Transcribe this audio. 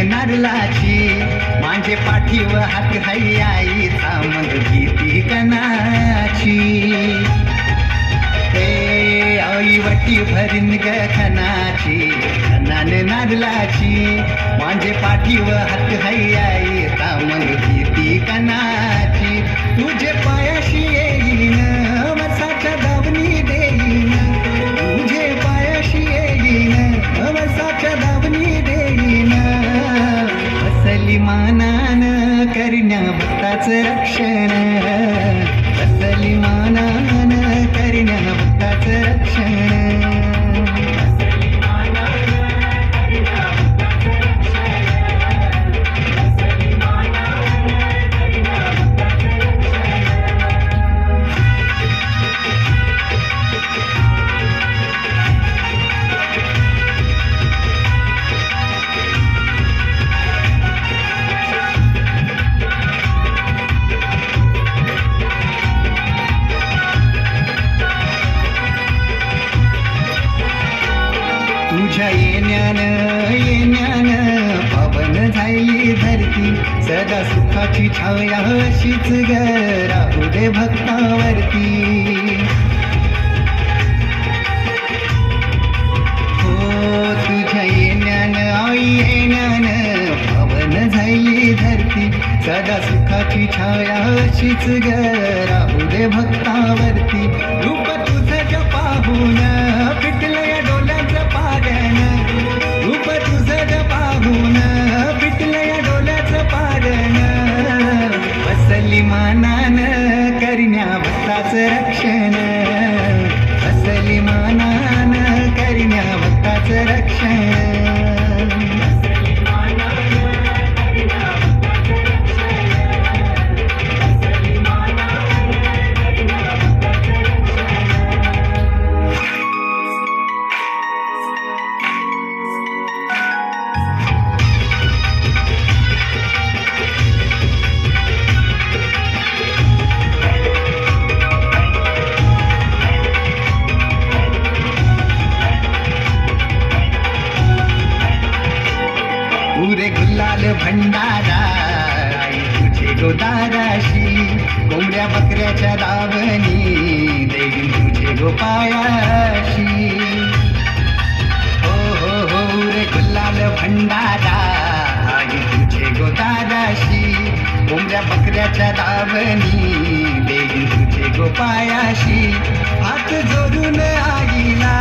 नारलाची माझे पाठीव हात हाई आईचा मग भीती कणाची हे आई वटी भरीन ग खनाची खनान नारलाची माझे पाठीव हात हाई आईचा मग भीती कणाची तुझे पायाशी येईन वसाच्या दावणी देईन तुझे पायाशी येईन वसाच्या दावणी देईन असली मानान करण्या भक्ताचं रक्षण असली मानान करण्या भक्ताचं रक्षण तुझ्या येण्यान पावन झाली धरती सदा सुखाची छाया अशीच ग राहू दे भक्तावरती हो तुझ्या येण्यान पावन झाली धरती सदा सुखाची छाया अशीच ग राहू दे भक्तावरती रूप तुझं पाहून पिटलं या डोळ्याचं पागन रूप तुझं पाहून पिटलं या डोळ्याचं पागन असली मानान करण्या भक्ताचं रक्षण असली मानान करण्या भक्ताचं रक्षण पुरे गुलाल भंडारा आई तुझे गोदाराशी कोंबड्या बकऱ्याच्या दावणी देईन तुझे गोपायाशी हो हो हो रे गुलाल भंडारा आई तुझे गोदाराशी कोंबड्या बकऱ्याच्या दावणी देईन तुझे गोपायाशी हात जोडून आईला